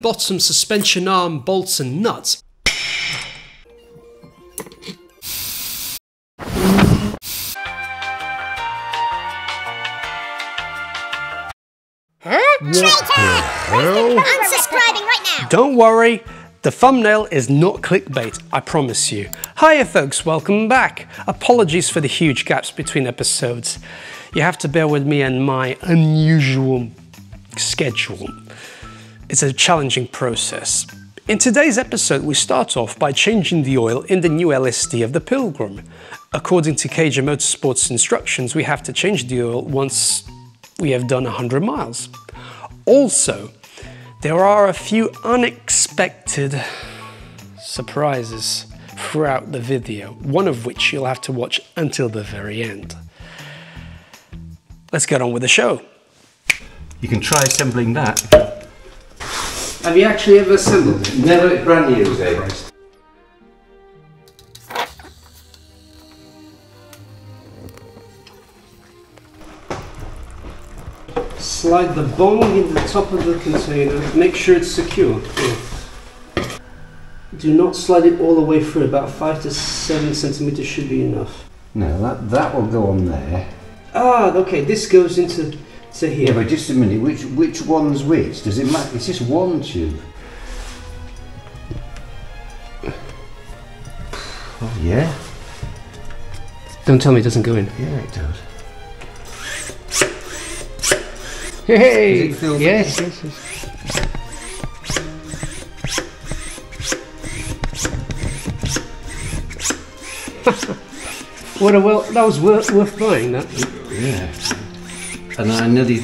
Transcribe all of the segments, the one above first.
bottom, suspension arm, bolts and nuts. Huh? Traitor! Unsubscribing right now! Don't worry, the thumbnail is not clickbait, I promise you. Hiya folks, welcome back. Apologies for the huge gaps between episodes. You have to bear with me and my unusual schedule. It's a challenging process. In today's episode, we start off by changing the oil in the new LSD of the Pilgrim. According to Kejja Motorsports instructions, we have to change the oil once we have done 100 miles. Also, there are a few unexpected surprises throughout the video, one of which you'll have to watch until the very end. Let's get on with the show. You can try assembling that. Have you actually ever assembled it? Never, brand new, Dave. Slide the bong in the top of the container. Make sure it's secure. Yeah. Do not slide it all the way through. About 5 to 7 centimeters should be enough. No, that will go on there. Ah, okay. This goes into here. Yeah, but just a minute. Which one's which? Does it matter? It's just one tube. Oh yeah. Don't tell me it doesn't go in. Yeah, it does. Hey! Does it feel Yes. Well, that was worth buying, that. Yeah. And I nearly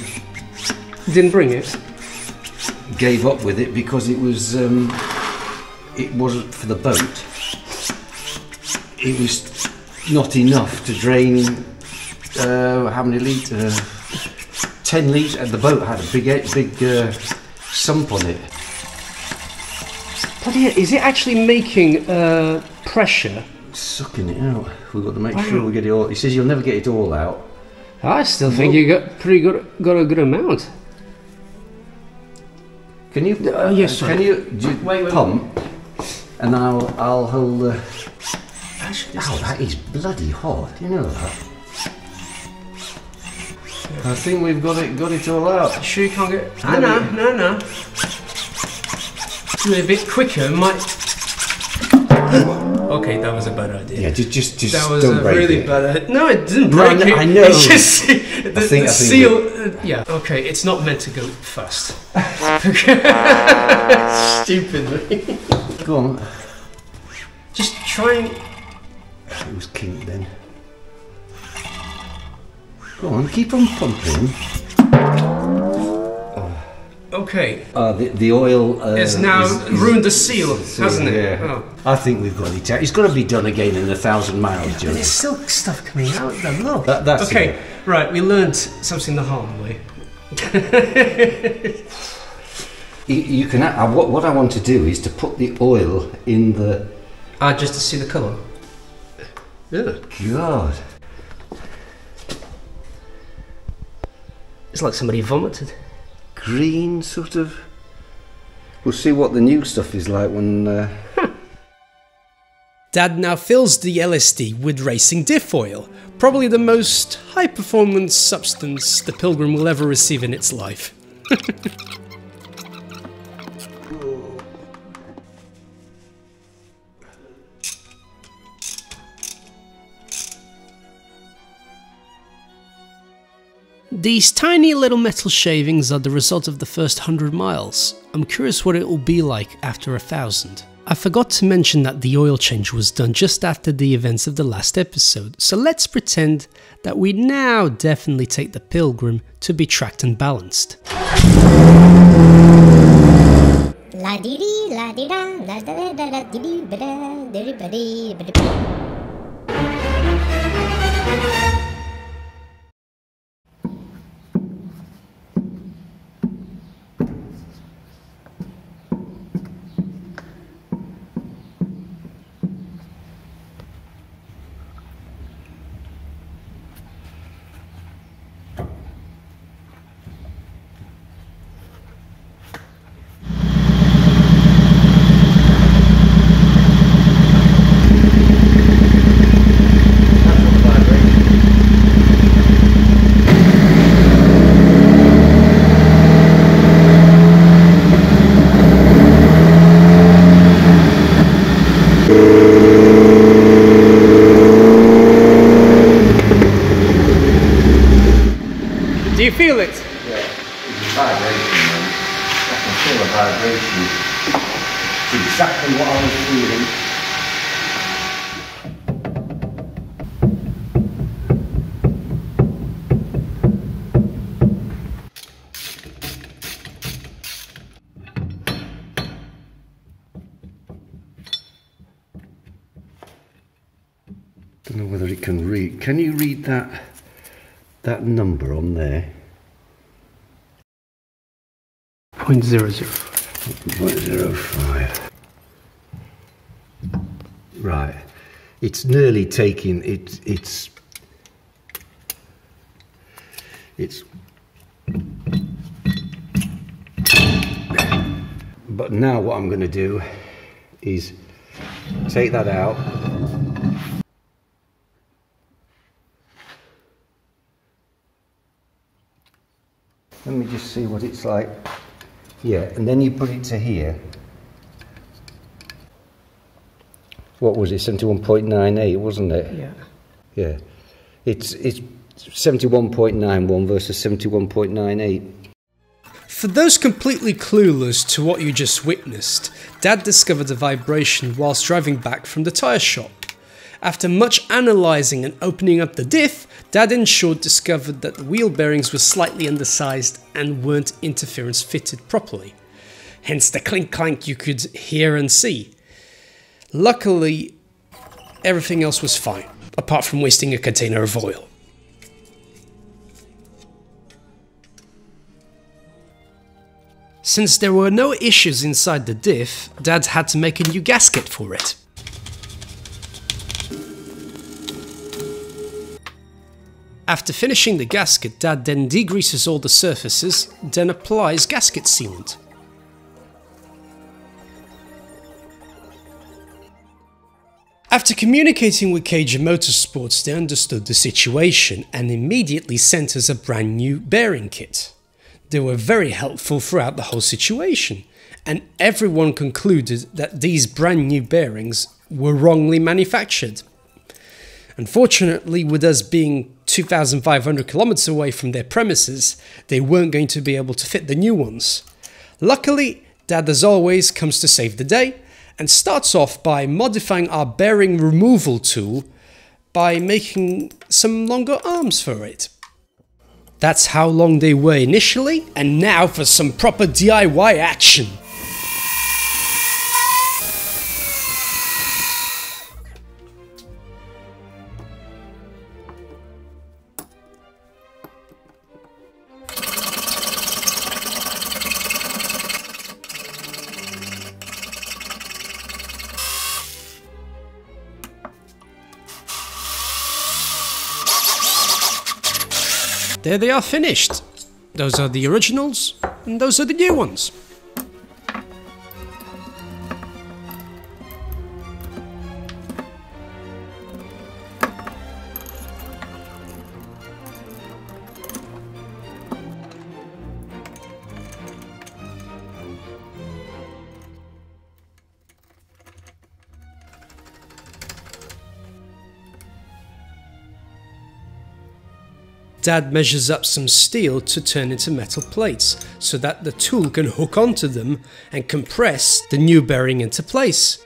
Didn't bring it? gave up with it because it wasn't for the boat. It was not enough to drain, how many litres? 10 litres, and the boat had a big sump on it. But is it actually making pressure? Sucking it out. We've got to make sure we get it all. He says you'll never get it all out. I still think you got a good amount. Can you? Yes, sir. Can you Wait. pump? And I'll hold the. Actually, that is bloody hot. Do you know that? I think we've got it all out. Sure you can't get... No. Do it a bit quicker, might... Okay, that was a bad idea. Yeah, just that was don't a break really it. bad... No, it didn't break it. I know. It's just... the seal... yeah. Okay, it's not meant to go fast. Stupidly. Go on. Just try and... It was kinked then. Go on, keep on pumping. Okay. The oil it's now ruined the seal, hasn't it? Yeah. Oh. I think we've got it out. It's got to be done again in 1,000 miles, Joe. But there's still stuff coming out though, look. That's okay, it. Right, we learned something the hard way. You can. What I want to do is to put the oil in the. Just to see the colour. Yeah. God. It's like somebody vomited. Green, sort of. We'll see what the new stuff is like when. Dad now fills the LSD with racing diff oil, probably the most high-performance substance the Pilgrim will ever receive in its life. These tiny little metal shavings are the result of the first 100 miles. I'm curious what it will be like after 1,000. I forgot to mention that the oil change was done just after the events of the last episode, so let's pretend that we now definitely take the Pilgrim to be tracked and balanced. La dee dee, la dee da, la da da da dee dee ba da, dee ba dee ba da. vibration. It's exactly what I was feeling. Don't know whether it can read. Can you read that number on there? 0.00. 0.05. Right. It's nearly taking it's but now what I'm going to do is take that out. Let me just see what it's like. Yeah, and then you put it to here. What was it? 71.98, wasn't it? Yeah. Yeah. It's 71.91 versus 71.98. For those completely clueless to what you just witnessed, Dad discovered a vibration whilst driving back from the tyre shop. After much analysing and opening up the diff, Dad in short discovered that the wheel bearings were slightly undersized and weren't interference fitted properly. Hence the clink clank you could hear and see. Luckily, everything else was fine, apart from wasting a container of oil. Since there were no issues inside the diff, Dad had to make a new gasket for it. After finishing the gasket, Dad then degreases all the surfaces, then applies gasket sealant. After communicating with Kejja Motorsports, they understood the situation and immediately sent us a brand new bearing kit. They were very helpful throughout the whole situation, and everyone concluded that these brand new bearings were wrongly manufactured. Unfortunately, with us being 2,500 kilometers away from their premises, they weren't going to be able to fit the new ones. Luckily, Dad as always comes to save the day and starts off by modifying our bearing removal tool by making some longer arms for it. That's how long they were initially, and now for some proper DIY action. There they are finished. Those are the originals, and those are the new ones. Dad measures up some steel to turn into metal plates so that the tool can hook onto them and compress the new bearing into place.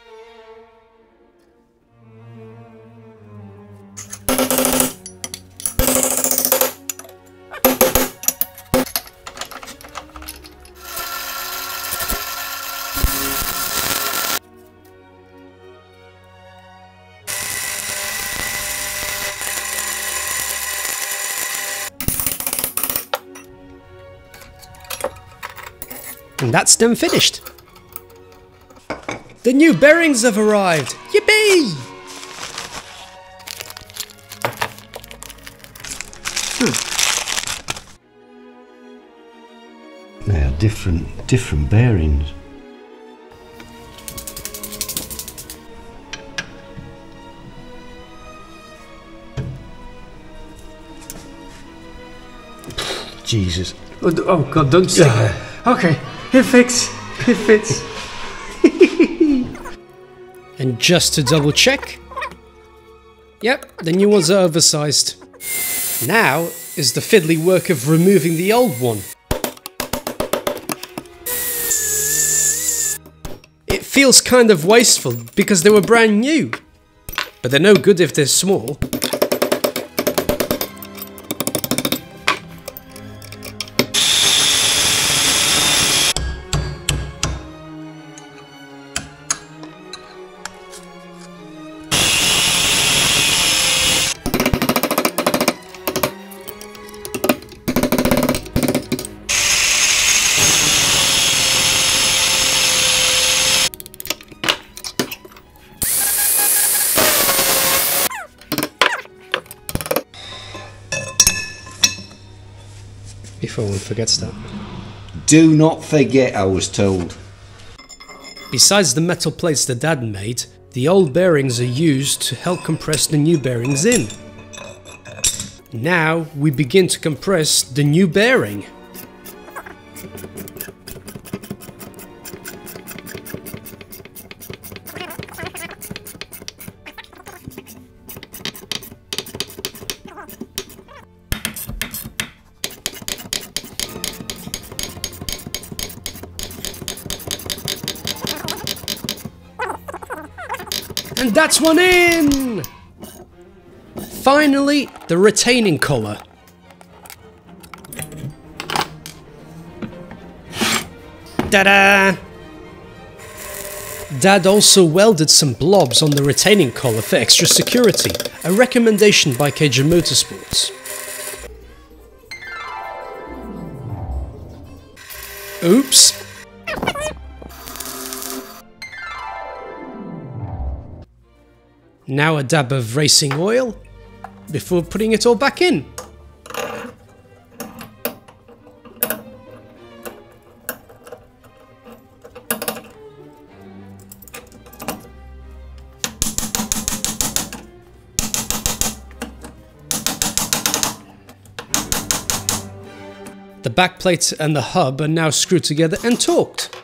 And that's them finished. The new bearings have arrived. Yippee! They are different bearings. Jesus. Oh God, don't stick it. Okay, it fits. It fits. And just to double check. Yep, the new ones are oversized. Now is the fiddly work of removing the old one. It feels kind of wasteful because they were brand new. But they're no good if they're small. Before one forgets that. Do not forget, I was told. Besides the metal plates the dad made, the old bearings are used to help compress the new bearings in. Now we begin to compress the new bearing. And that's one in! Finally, the retaining collar. Ta-da! Dad also welded some blobs on the retaining collar for extra security, a recommendation by Kejja Motorsports. Oops! Now a dab of racing oil before putting it all back in. The backplate and the hub are now screwed together and torqued.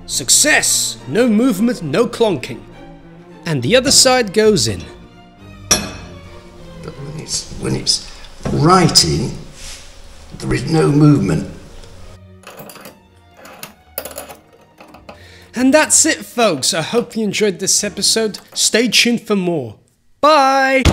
Success! No movement, no clonking. And the other side goes in. But when it's writing, there is no movement. And that's it, folks. I hope you enjoyed this episode. Stay tuned for more. Bye!